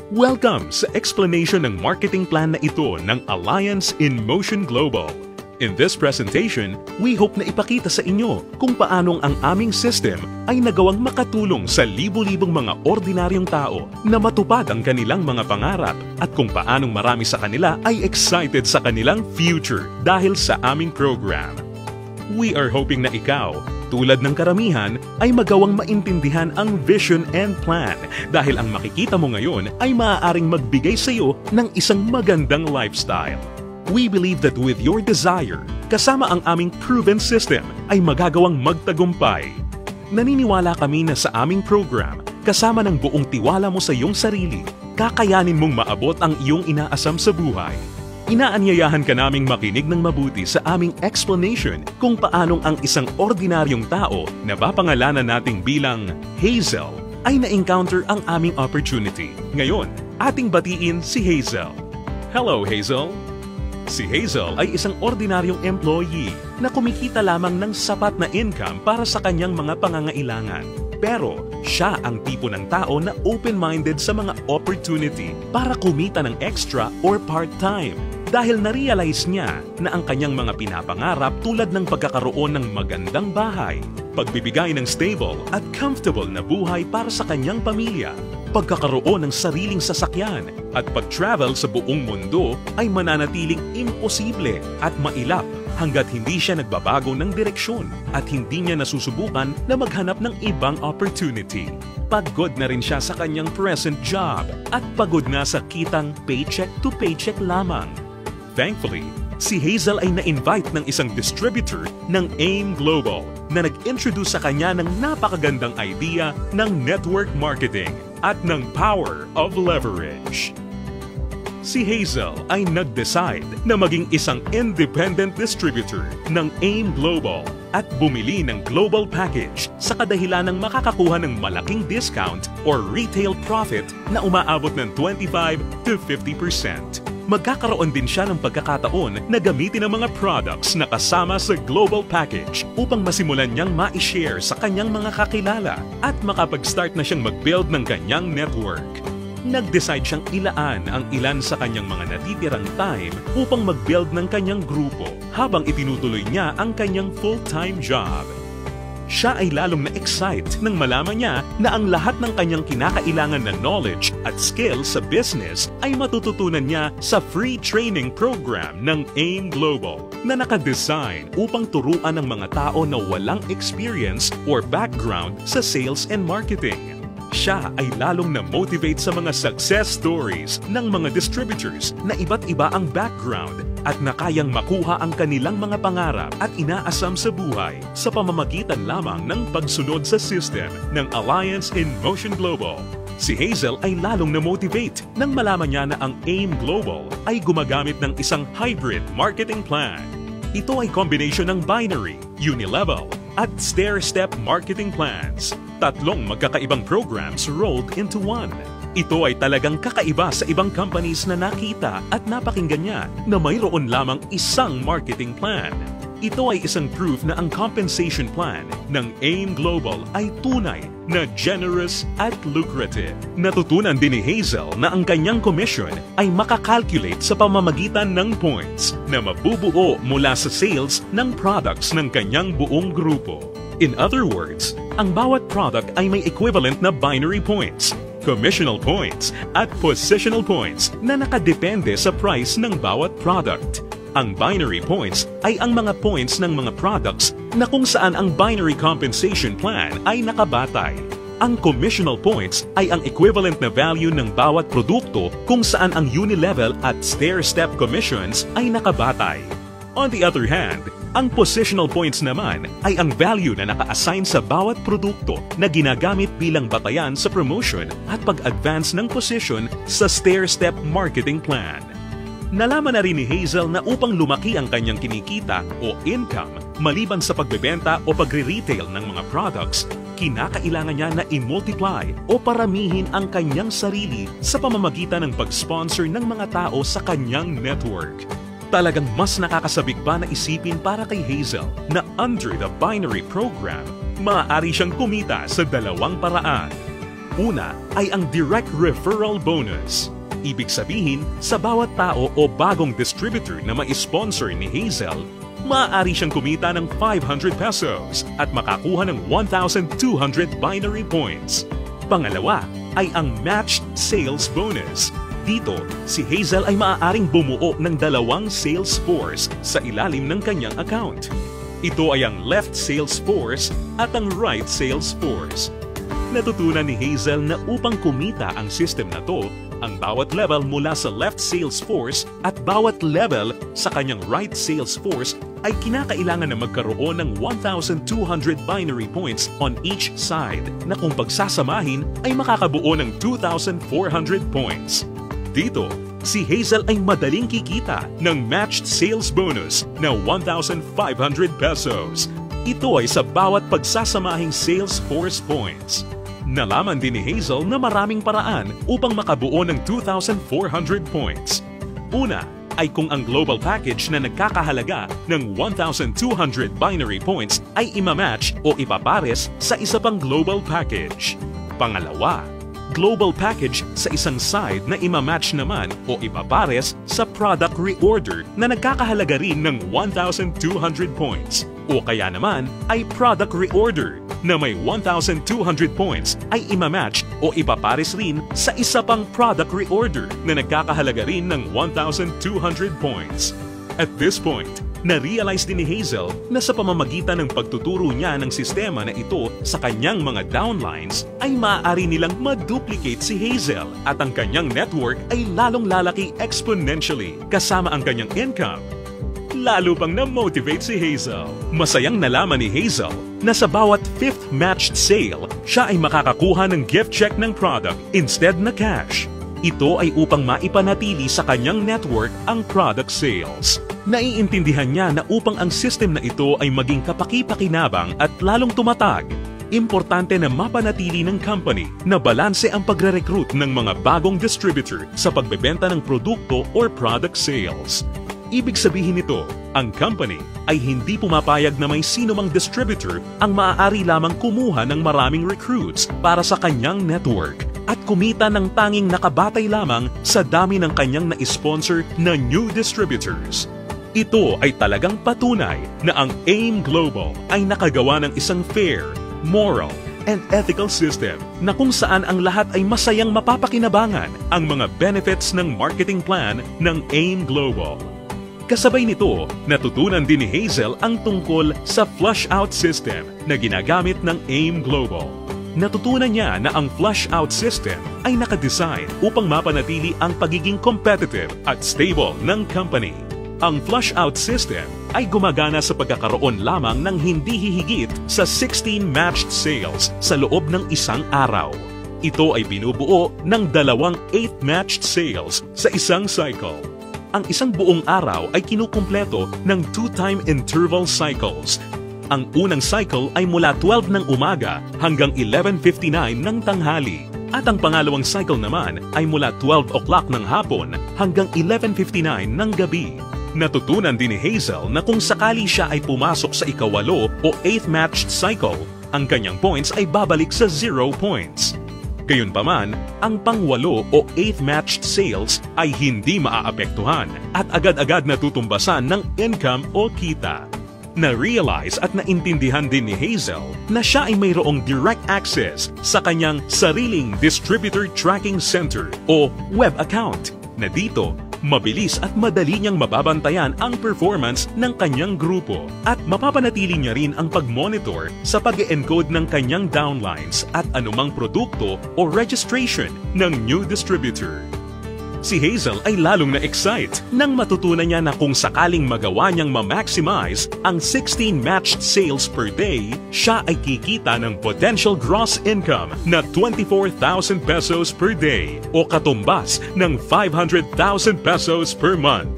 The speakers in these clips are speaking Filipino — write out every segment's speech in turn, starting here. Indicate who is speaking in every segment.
Speaker 1: Welcome sa explanation ng marketing plan na ito ng Alliance in Motion Global. In this presentation, we hope na ipakita sa inyo kung paanong ang aming system ay nagawang makatulong sa libu-libong mga ordinaryong tao na matupad ang kanilang mga pangarap at kung paanong marami sa kanila ay excited sa kanilang future dahil sa aming program. We are hoping na ikaw, tulad ng karamihan, ay magawang maintindihan ang vision and plan dahil ang makikita mo ngayon ay maaaring magbigay sa iyo ng isang magandang lifestyle. We believe that with your desire, kasama ang aming proven system ay magagawang magtagumpay. Naniniwala kami na sa aming program, kasama ng buong tiwala mo sa iyong sarili, kakayanin mong maabot ang iyong inaasam sa buhay. Inaanyayahan ka naming makinig ng mabuti sa aming explanation kung paanong ang isang ordinaryong tao na papangalanan nating bilang Hazel ay na-encounter ang aming opportunity. Ngayon, ating batiin si Hazel. Hello, Hazel! Si Hazel ay isang ordinaryong employee na kumikita lamang ng sapat na income para sa kanyang mga pangangailangan. Pero siya ang tipo ng tao na open-minded sa mga opportunity para kumita ng extra or part-time dahil na-realize niya na ang kanyang mga pinapangarap tulad ng pagkakaroon ng magandang bahay, pagbibigay ng stable at comfortable na buhay para sa kanyang pamilya, pagkakaroon ng sariling sasakyan at pag-travel sa buong mundo ay mananatiling imposible at mailap hanggat hindi siya nagbabago ng direksyon at hindi niya nasusubukan na maghanap ng ibang opportunity. Pagod na rin siya sa kanyang present job at pagod na sa kitang paycheck to paycheck lamang. Thankfully, si Hazel ay na-invite ng isang distributor ng AIM Global na nag-introduce sa kanya ng napakagandang idea ng network marketing at ng power of leverage. Si Hazel ay nag-decide na maging isang independent distributor ng AIM Global at bumili ng global package sa kadahilan ng makakakuha ng malaking discount or retail profit na umaabot ng 25 to 50%. Magkakaroon din siya ng pagkakataon na gamitin ang mga products na kasama sa global package upang masimulan niyang ma-share sa kanyang mga kakilala at makapag-start na siyang mag-build ng kanyang network. Nag-decide siyang ilaan ang ilan sa kanyang mga natitirang time upang mag-build ng kanyang grupo habang itinutuloy niya ang kanyang full-time job. Siya ay lalong na-excite nang malaman niya na ang lahat ng kanyang kinakailangan na knowledge at skills sa business ay matututunan niya sa free training program ng AIM Global na nakadesign upang turuan ng mga tao na walang experience or background sa sales and marketing. Siya ay lalong na-motivate sa mga success stories ng mga distributors na iba't iba ang background at na kayang makuha ang kanilang mga pangarap at inaasam sa buhay sa pamamagitan lamang ng pagsunod sa system ng Alliance in Motion Global. Si Hazel ay lalong na-motivate nang malaman niya na ang AIM Global ay gumagamit ng isang hybrid marketing plan. Ito ay combination ng binary, unilevel, at stair-step marketing plans. Tatlong magkakaibang programs rolled into one. Ito ay talagang kakaiba sa ibang companies na nakita at napakinggan niya na mayroon lamang isang marketing plan. Ito ay isang proof na ang compensation plan ng AIM Global ay tunay na generous at lucrative. Natutunan din ni Hazel na ang kanyang commission ay makakalculate sa pamamagitan ng points na mabubuo mula sa sales ng products ng kanyang buong grupo. In other words, ang bawat product ay may equivalent na binary points, commissional points, at positional points na nakadepende sa price ng bawat product. Ang binary points ay ang mga points ng mga products na kung saan ang binary compensation plan ay nakabatay. Ang commissional points ay ang equivalent na value ng bawat produkto kung saan ang unilevel at stair-step commissions ay nakabatay. On the other hand, ang positional points naman ay ang value na naka-assign sa bawat produkto na ginagamit bilang batayan sa promotion at pag-advance ng position sa stair-step marketing plan. Nalaman na rin ni Hazel na upang lumaki ang kanyang kinikita o income maliban sa pagbebenta o pagre-retail ng mga products, kinakailangan niya na i-multiply o paramihin ang kanyang sarili sa pamamagitan ng pag-sponsor ng mga tao sa kanyang network. Talagang mas nakakasabik pa na isipin para kay Hazel na under the binary program, maaari siyang kumita sa dalawang paraan. Una ay ang direct referral bonus. Ibig sabihin, sa bawat tao o bagong distributor na ma-sponsor ni Hazel, maaari siyang kumita ng 500 pesos at makakuha ng 1,200 binary points. Pangalawa ay ang matched sales bonus. Dito, si Hazel ay maaaring bumuo ng 2 sales force sa ilalim ng kanyang account. Ito ay ang left sales force at ang right sales force. Natutunan ni Hazel na upang kumita ang system na to, ang bawat level mula sa left sales force at bawat level sa kanyang right sales force ay kinakailangan na magkaroon ng 1,200 binary points on each side na kung pagsasamahin ay makakabuo ng 2,400 points. Dito, si Hazel ay madaling kikita ng matched sales bonus na 1,500 pesos. Ito ay sa bawat pagsasamahing sales force points. Nalaman din ni Hazel na maraming paraan upang makabuo ng 2,400 points. Una ay kung ang global package na nagkakahalaga ng 1,200 binary points ay imamatch o ipapares sa isa pang global package. Pangalawa, global package sa isang side na imamatch naman o ipapares sa product reorder na nagkakahalaga rin ng 1,200 points. O kaya naman ay product reorder na may 1,200 points ay imamatch o ipapares rin sa isa pang product reorder na nagkakahalaga rin ng 1,200 points. At this point, na-realize din ni Hazel na sa pamamagitan ng pagtuturo niya ng sistema na ito sa kanyang mga downlines ay maaari nilang ma-duplicate si Hazel at ang kanyang network ay lalong lalaki exponentially kasama ang kanyang income. Lalo pang na-motivate si Hazel. Masayang nalaman ni Hazel na sa bawat 5th matched sale, siya ay makakakuha ng gift check ng product instead na cash. Ito ay upang maipanatili sa kanyang network ang product sales. Naiintindihan niya na upang ang system na ito ay maging kapaki-pakinabang at lalong tumatag, importante na mapanatili ng company na balanse ang pagre-recruit ng mga bagong distributor sa pagbebenta ng produkto or product sales. Ibig sabihin nito, ang company ay hindi pumapayag na may sino mang distributor ang maaari lamang kumuha ng maraming recruits para sa kanyang network at kumita ng tanging nakabatay lamang sa dami ng kanyang na-sponsor na new distributors. Ito ay talagang patunay na ang AIM Global ay nakagawa ng isang fair, moral, and ethical system na kung saan ang lahat ay masayang mapapakinabangan ang mga benefits ng marketing plan ng AIM Global. Kasabay nito, natutunan din ni Hazel ang tungkol sa flush-out system na ginagamit ng AIM Global. Natutunan niya na ang flush-out system ay nakadesign upang mapanatili ang pagiging competitive at stable ng company. Ang flush-out system ay gumagana sa pagkakaroon lamang ng hindi hihigit sa 16 matched sales sa loob ng isang araw. Ito ay binubuo ng 2 8th matched sales sa isang cycle. Ang isang buong araw ay kinukumpleto ng 2-time interval cycles. Ang unang cycle ay mula 12 ng umaga hanggang 11:59 ng tanghali. At ang pangalawang cycle naman ay mula 12 o'clock ng hapon hanggang 11:59 ng gabi. Natutunan din ni Hazel na kung sakali siya ay pumasok sa ikawalo o 8th matched cycle, ang kanyang points ay babalik sa 0 points. Gayunpaman, ang pangwalo o 8th matched sales ay hindi maaapektuhan at agad-agad natutumbasan ng income o kita. Na-realize at naintindihan din ni Hazel na siya ay mayroong direct access sa kanyang sariling Distributor Tracking Center o web account na dito mabilis at madali niyang mababantayan ang performance ng kanyang grupo at mapapanatili niya rin ang pag-monitor sa pag-encode ng kanyang downlines at anumang produkto o registration ng new distributor. Si Hazel ay lalong na-excite nang matutunan niya na kung sakaling magawa niyang ma-maximize ang 16 matched sales per day, siya ay kikita ng potential gross income na 24,000 pesos per day o katumbas ng 500,000 pesos per month.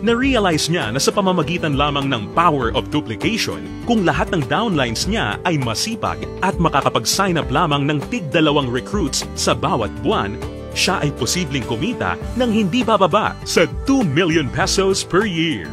Speaker 1: Na-realize niya na sa pamamagitan lamang ng power of duplication, kung lahat ng downlines niya ay masipag at makakapag-sign up lamang ng tig-2 recruits sa bawat buwan, siya ay posibleng kumita ng hindi bababa sa 2 million pesos per year.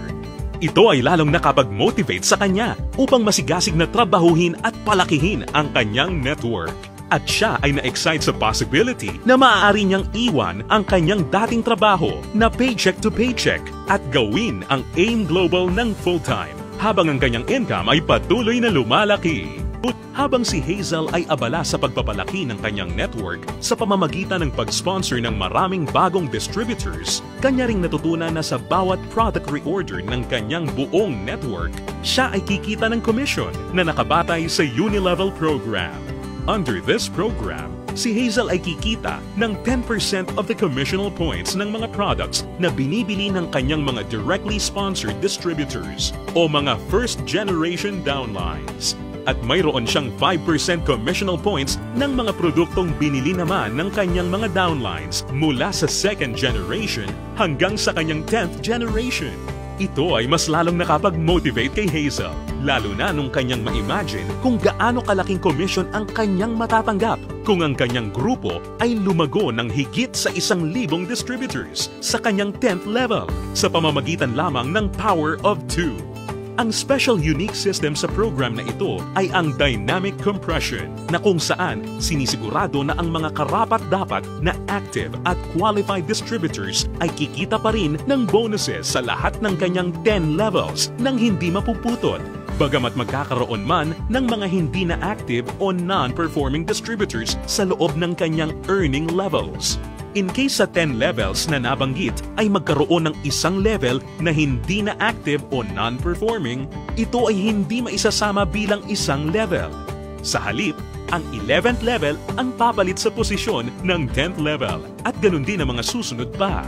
Speaker 1: Ito ay lalong nakapag-motivate sa kanya upang masigasig na trabahuhin at palakihin ang kanyang network. at siya ay na-excite sa possibility na maaari niyang iwan ang kanyang dating trabaho na paycheck to paycheck at gawin ang AIM Global ng full-time habang ang kanyang income ay patuloy na lumalaki. Habang si Hazel ay abala sa pagpapalaki ng kanyang network sa pamamagitan ng pag-sponsor ng maraming bagong distributors, kanya ring natutunan na sa bawat product reorder ng kanyang buong network, siya ay kikita ng commission na nakabatay sa Unilevel program. Under this program, si Hazel ay kikita ng 10% of the commissional points ng mga products na binibili ng kanyang mga directly sponsored distributors o mga first-generation downlines. At mayroon siyang 5% commissional points ng mga produktong binili naman ng kanyang mga downlines mula sa second generation hanggang sa kanyang 10th generation. Ito ay mas lalong nakapag-motivate kay Hazel, lalo na nung kanyang ma-imagine kung gaano kalaking commission ang kanyang matatanggap kung ang kanyang grupo ay lumago ng higit sa 1,000 distributors sa kanyang 10th level sa pamamagitan lamang ng Power of 2. Ang special unique system sa program na ito ay ang dynamic compression na kung saan sinisigurado na ang mga karapat-dapat na active at qualified distributors ay kikita pa rin ng bonuses sa lahat ng kanyang 10 levels nang hindi mapuputol. Bagamat magkakaroon man ng mga hindi na active o non-performing distributors sa loob ng kanyang earning levels. In case sa 10 levels na nabanggit ay magkaroon ng isang level na hindi na active o non-performing, ito ay hindi maisasama bilang isang level. Sa halip, ang 11th level ang papalit sa posisyon ng 10th level at ganun din ang mga susunod pa.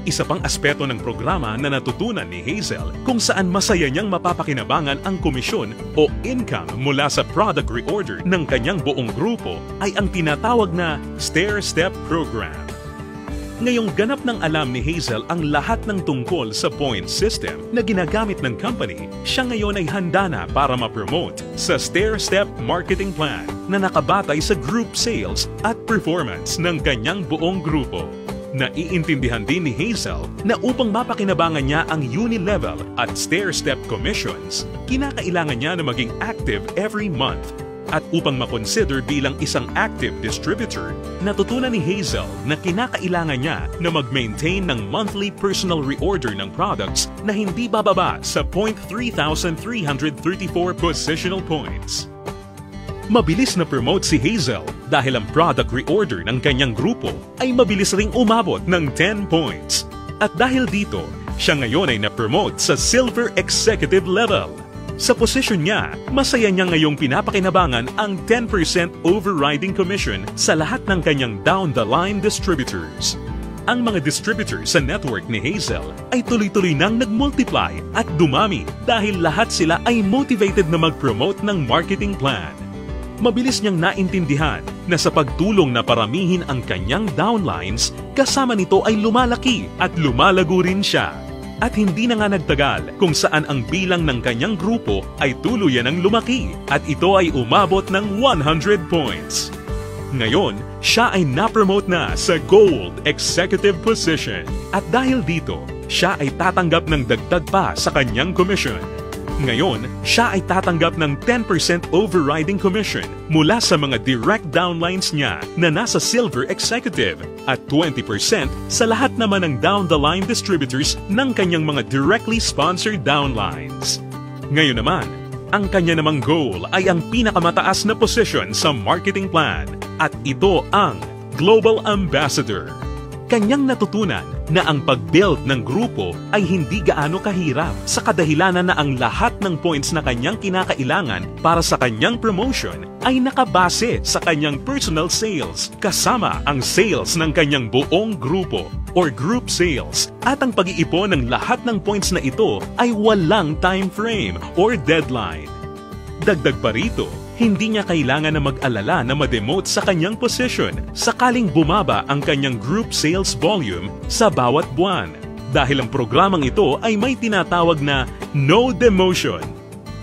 Speaker 1: Isa pang aspeto ng programa na natutunan ni Hazel kung saan masaya niyang mapapakinabangan ang komisyon o income mula sa product reorder ng kanyang buong grupo ay ang tinatawag na stair-step program. Ngayong ganap ng alam ni Hazel ang lahat ng tungkol sa point system na ginagamit ng company, siya ngayon ay handa na para ma-promote sa stair-step marketing plan na nakabatay sa group sales at performance ng kanyang buong grupo. Naiintindihan din ni Hazel na upang mapakinabangan niya ang Unilevel at stair-step commissions, kinakailangan niya na maging active every month. At upang makonsider bilang isang active distributor, natutunan ni Hazel na kinakailangan niya na mag-maintain ng monthly personal reorder ng products na hindi bababa sa 3,334 positional points. Mabilis na promote si Hazel dahil ang product reorder ng kanyang grupo ay mabilis ring umabot ng 10 points. At dahil dito, siya ngayon ay na-promote sa Silver Executive level. Sa posisyon niya, masaya niya ngayong pinapakinabangan ang 10% overriding commission sa lahat ng kanyang down-the-line distributors. Ang mga distributors sa network ni Hazel ay tuloy-tuloy nang nag-multiply at dumami dahil lahat sila ay motivated na mag-promote ng marketing plan. Mabilis niyang naintindihan na sa pagtulong na paramihin ang kanyang downlines, kasama nito ay lumalaki at lumalago rin siya. At hindi na nga nagtagal kung saan ang bilang ng kanyang grupo ay tuluyan ang lumaki at ito ay umabot ng 100 points. Ngayon, siya ay na-promote na sa Gold Executive position at dahil dito, siya ay tatanggap ng dagdag pa sa kanyang commission. Ngayon, siya ay tatanggap ng 10% overriding commission mula sa mga direct downlines niya na nasa Silver Executive at 20% sa lahat naman ng down-the-line distributors ng kanyang mga directly sponsored downlines. Ngayon naman, ang kanya namang goal ay ang pinakamataas na position sa marketing plan at ito ang Global Ambassador. Kanyang natutunan na ang pag-build ng grupo ay hindi gaano kahirap sa kadahilanan na ang lahat ng points na kanyang kinakailangan para sa kanyang promotion ay nakabase sa kanyang personal sales kasama ang sales ng kanyang buong grupo or group sales at ang pag-iipon ng lahat ng points na ito ay walang time frame or deadline. Dagdag pa rito, hindi niya kailangan na mag-alala na ma-demote sa kanyang position sakaling bumaba ang kanyang group sales volume sa bawat buwan dahil ang programang ito ay may tinatawag na no demotion.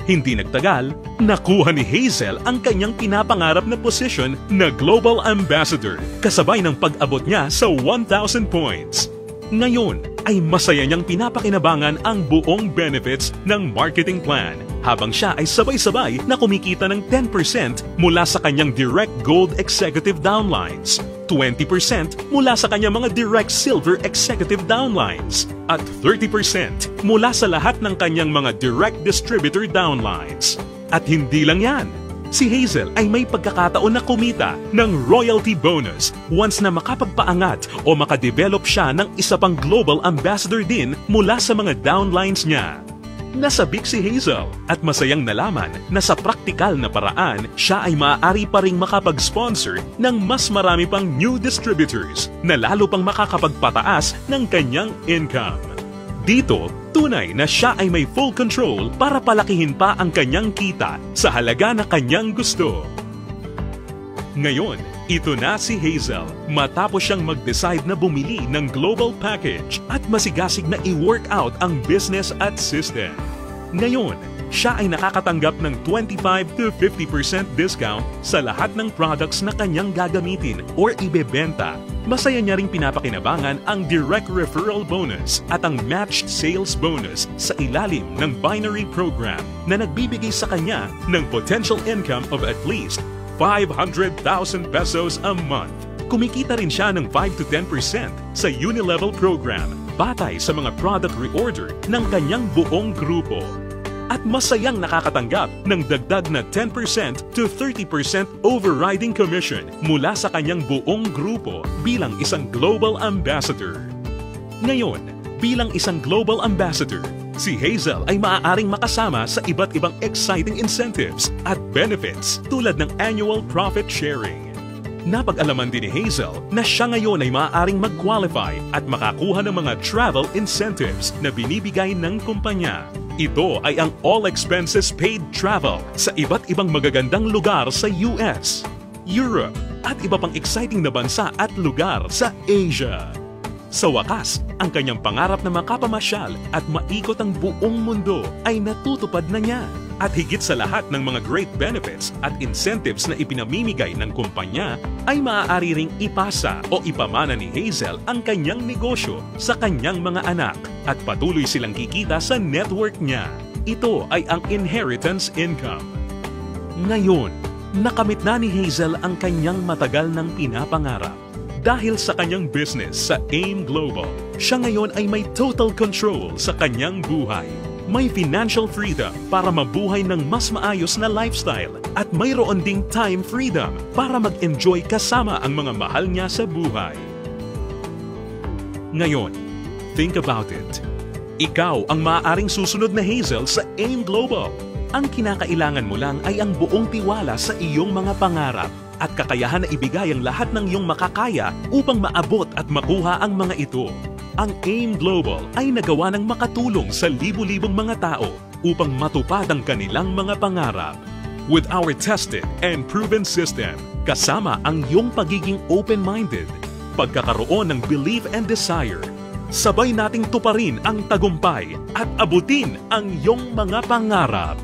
Speaker 1: Hindi nagtagal, nakuha ni Hazel ang kanyang pinapangarap na position na Global Ambassador kasabay ng pag-abot niya sa 1,000 points. Ngayon ay masaya niyang pinapakinabangan ang buong benefits ng marketing plan habang siya ay sabay-sabay na kumikita ng 10% mula sa kanyang direct gold executive downlines, 20% mula sa kanyang mga direct silver executive downlines, at 30% mula sa lahat ng kanyang mga direct distributor downlines. At hindi lang yan, si Hazel ay may pagkakataon na kumita ng royalty bonus once na makapagpaangat o makadevelop siya ng isa pang global ambassador din mula sa mga downlines niya. Nasabik si Hazel at masayang nalaman na sa praktikal na paraan siya ay maaari pa ring makapag-sponsor ng mas marami pang new distributors na lalo pang makakapagpataas ng kanyang income. Dito, tunay na siya ay may full control para palakihin pa ang kanyang kita sa halaga na kanyang gusto. Ngayon, ito na si Hazel matapos siyang mag-decide na bumili ng global package at masigasig na i-work out ang business at system. Ngayon, siya ay nakakatanggap ng 25 to 50% discount sa lahat ng products na kanyang gagamitin or ibebenta. Masaya niya ring pinapakinabangan ang direct referral bonus at ang matched sales bonus sa ilalim ng binary program na nagbibigay sa kanya ng potential income of at least 500,000 pesos a month. Kumikita rin siya ng 5 to 10% sa Unilevel program batay sa mga product reorder ng kanyang buong grupo. At masayang nakakatanggap ng dagdag na 10% to 30% overriding commission mula sa kanyang buong grupo bilang isang global ambassador. Ngayon, bilang isang global ambassador, si Hazel ay maaaring makasama sa iba't ibang exciting incentives at benefits tulad ng annual profit sharing. Napag-alaman din ni Hazel na siya ngayon ay maaaring mag-qualify at makakuha ng mga travel incentives na binibigay ng kumpanya. Ito ay ang all expenses paid travel sa iba't ibang magagandang lugar sa US, Europe, at iba pang exciting na bansa at lugar sa Asia. Sa wakas, ang kanyang pangarap na makapamasyal at maikot ang buong mundo ay natutupad na niya. At higit sa lahat ng mga great benefits at incentives na ipinamimigay ng kumpanya, ay maaari ring ipasa o ipamana ni Hazel ang kanyang negosyo sa kanyang mga anak at patuloy silang kikita sa network niya. Ito ay ang inheritance income. Ngayon, nakamit na ni Hazel ang kanyang matagal ng pinapangarap. Dahil sa kanyang business sa AIM Global, siya ngayon ay may total control sa kanyang buhay. May financial freedom para mabuhay ng mas maayos na lifestyle at mayroon ding time freedom para mag-enjoy kasama ang mga mahal niya sa buhay. Ngayon, think about it. Ikaw ang maaaring susunod na Hazel sa AIM Global. Ang kinakailangan mo lang ay ang buong tiwala sa iyong mga pangarap at kakayahan na ibigay ang lahat ng iyong makakaya upang maabot at makuha ang mga ito. Ang AIM Global ay nagawa ng makatulong sa libu-libong mga tao upang matupad ang kanilang mga pangarap. With our tested and proven system, kasama ang iyong pagiging open-minded, pagkakaroon ng belief and desire, sabay nating tuparin ang tagumpay at abutin ang iyong mga pangarap.